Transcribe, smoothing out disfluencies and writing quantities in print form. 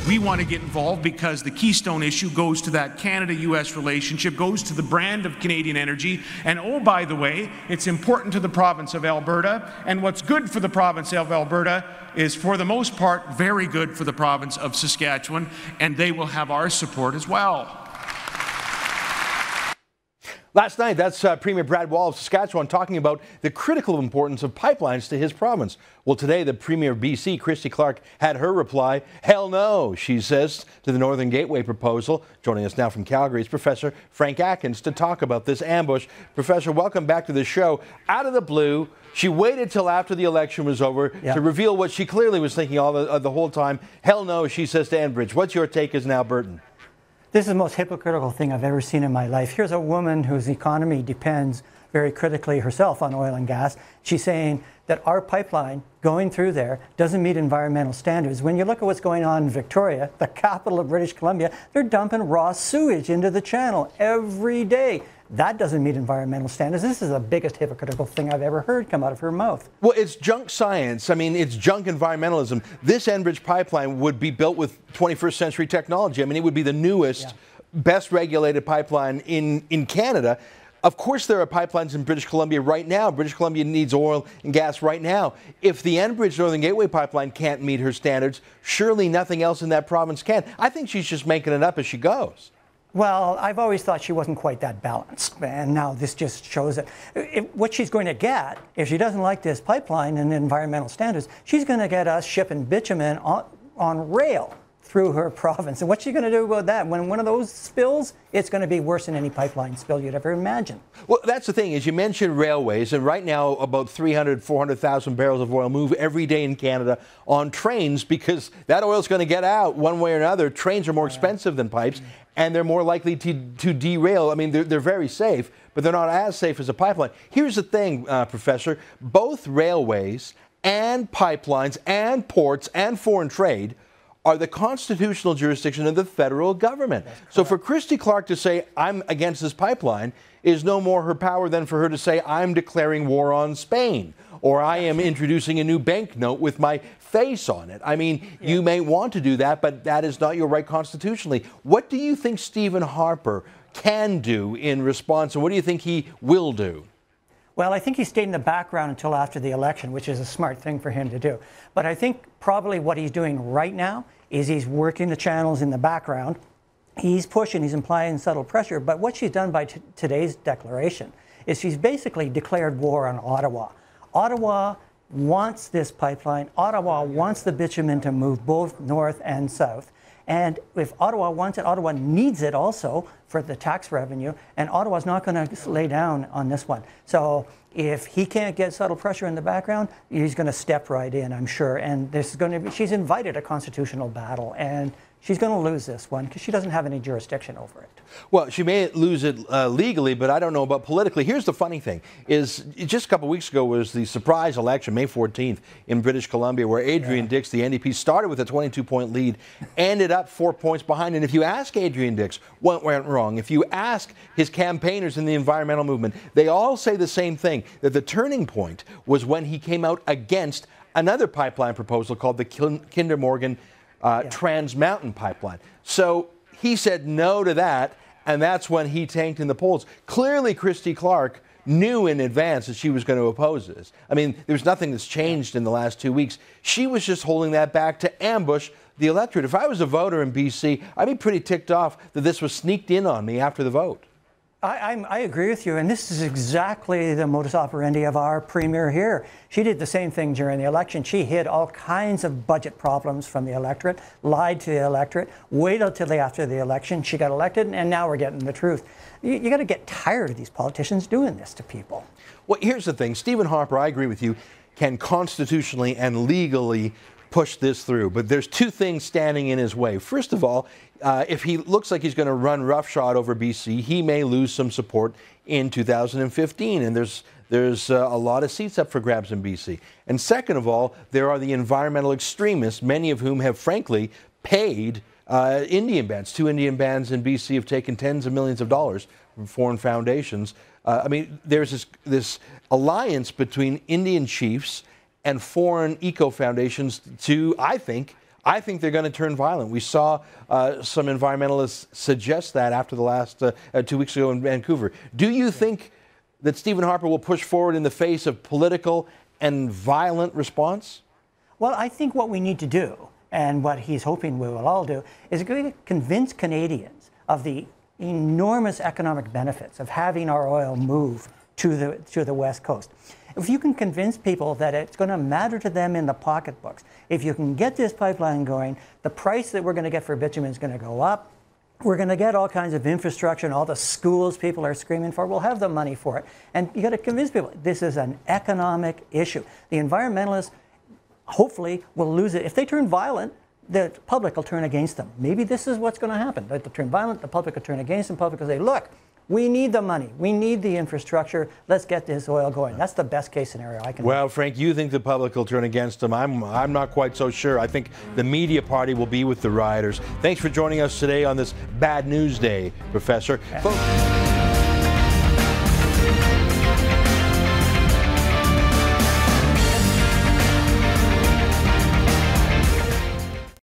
We want to get involved because the Keystone issue goes to that Canada-U.S. relationship, goes to the brand of Canadian energy. And oh, by the way, it's important to the province of Alberta. And what's good for the province of Alberta is, for the most part, very good for the province of Saskatchewan. And they will have our support as well. Last night, that's Premier Brad Wall of Saskatchewan talking about the critical importance of pipelines to his province. Well, today, the Premier of BC, Christy Clark, had her reply. Hell no, she says, to the Northern Gateway proposal. Joining us now from Calgary is Professor Frank Atkins to talk about this ambush. Professor, welcome back to the show. Out of the blue, she waited till after the election was over to reveal what she clearly was thinking all the whole time. Hell no, she says to Enbridge. What's your take as an Albertan? This is the most hypocritical thing I've ever seen in my life. Here's a woman whose economy depends very critically herself on oil and gas. She's saying that our pipeline going through there doesn't meet environmental standards. When you look at what's going on in Victoria, the capital of British Columbia, they're dumping raw sewage into the channel every day. That doesn't meet environmental standards. This is the biggest hypocritical thing I've ever heard come out of her mouth. Well, it's junk science. I mean, it's junk environmentalism. This Enbridge pipeline would be built with 21st century technology. I mean, it would be the newest, best regulated pipeline in Canada. Of course, there are pipelines in British Columbia right now. British Columbia needs oil and gas right now. If the Enbridge Northern Gateway pipeline can't meet her standards, surely nothing else in that province can. I think she's just making it up as she goes. Well, I've always thought she wasn't quite that balanced, and now this just shows it. What she's going to get, if she doesn't like this pipeline and the environmental standards, she's going to get us shipping bitumen on rail through her province. And what's she going to do about that? When one of those spills, it's going to be worse than any pipeline spill you'd ever imagine. Well, that's the thing, is you mentioned railways, and right now about 300, 400,000 barrels of oil move every day in Canada on trains, because that oil's going to get out one way or another. Trains are more expensive than pipes, and they're more likely to derail. I mean, they're very safe, but they're not as safe as a pipeline. Here's the thing, Professor, both railways and pipelines and ports and foreign trade are the constitutional jurisdiction of the federal government. So for Christy Clark to say, I'm against this pipeline, is no more her power than for her to say, I'm declaring war on Spain, or I am introducing a new banknote with my face on it. I mean, you may want to do that, but that is not your right constitutionally. What do you think Stephen Harper can do in response, and what do you think he will do? Well, I think he stayed in the background until after the election, which is a smart thing for him to do. But I think probably what he's doing right now is he's working the channels in the background. He's pushing, he's implying subtle pressure. But what she's done by today's declaration is she's basically declared war on Ottawa. Ottawa wants this pipeline. Ottawa wants the bitumen to move both north and south. And if Ottawa wants it, Ottawa needs it also for the tax revenue, and Ottawa's not going to lay down on this one. So if he can't get subtle pressure in the background, he's going to step right in, I'm sure. And this is going to be, she's invited a constitutional battle, and she's going to lose this one because she doesn't have any jurisdiction over it. Well, she may lose it legally, but I don't know about politically. Here's the funny thing, is just a couple of weeks ago was the surprise election, May 14th, in British Columbia, where Adrian Dix, the NDP, started with a 22-point lead, ended up 4 points behind. And if you ask Adrian Dix what went wrong, if you ask his campaigners in the environmental movement, they all say the same thing, that the turning point was when he came out against another pipeline proposal called the Kinder Morgan Trans Mountain Pipeline. So he said no to that, and that's when he tanked in the polls. Clearly, Christy Clark knew in advance that she was going to oppose this. I mean, there's nothing that's changed in the last 2 weeks. She was just holding that back to ambush the electorate. If I was a voter in BC, I'd be pretty ticked off that this was sneaked in on me after the vote. I agree with you, and this is exactly the modus operandi of our premier here. She did the same thing during the election. She hid all kinds of budget problems from the electorate, lied to the electorate, waited till after the election. She got elected, and now we're getting the truth. You got to get tired of these politicians doing this to people. Well, here's the thing. Stephen Harper, I agree with you, can constitutionally and legally push this through. But there's two things standing in his way. First of all, if he looks like he's going to run roughshod over BC, he may lose some support in 2015. And there's a lot of seats up for grabs in BC. And second of all, there are the environmental extremists, many of whom have frankly paid Indian bands. 2 Indian bands in BC have taken tens of millions of dollars from foreign foundations. I mean, there's this alliance between Indian chiefs and foreign eco foundations to, I think, I think they're going to turn violent. We saw some environmentalists suggest that after the last 2 weeks ago in Vancouver. Do you think that Stephen Harper will push forward in the face of political and violent response? Well, I think what we need to do, and what he's hoping we will all do, is going to convince Canadians of the enormous economic benefits of having our oil move to the West Coast. If you can convince people that it's going to matter to them in the pocketbooks, if you can get this pipeline going, the price that we're going to get for bitumen is going to go up. We're going to get all kinds of infrastructure and all the schools people are screaming for. We'll have the money for it. And you got to convince people this is an economic issue. The environmentalists hopefully will lose it. If they turn violent, the public will turn against them. Maybe this is what's going to happen. They'll turn violent, the public will turn against them, the public will say, look, we need the money. We need the infrastructure. Let's get this oil going. That's the best case scenario I can. Well, Frank, you think the public will turn against them. I'm not quite so sure. I think the media party will be with the rioters. Thanks for joining us today on this Bad News Day, Professor. Yeah. Folks,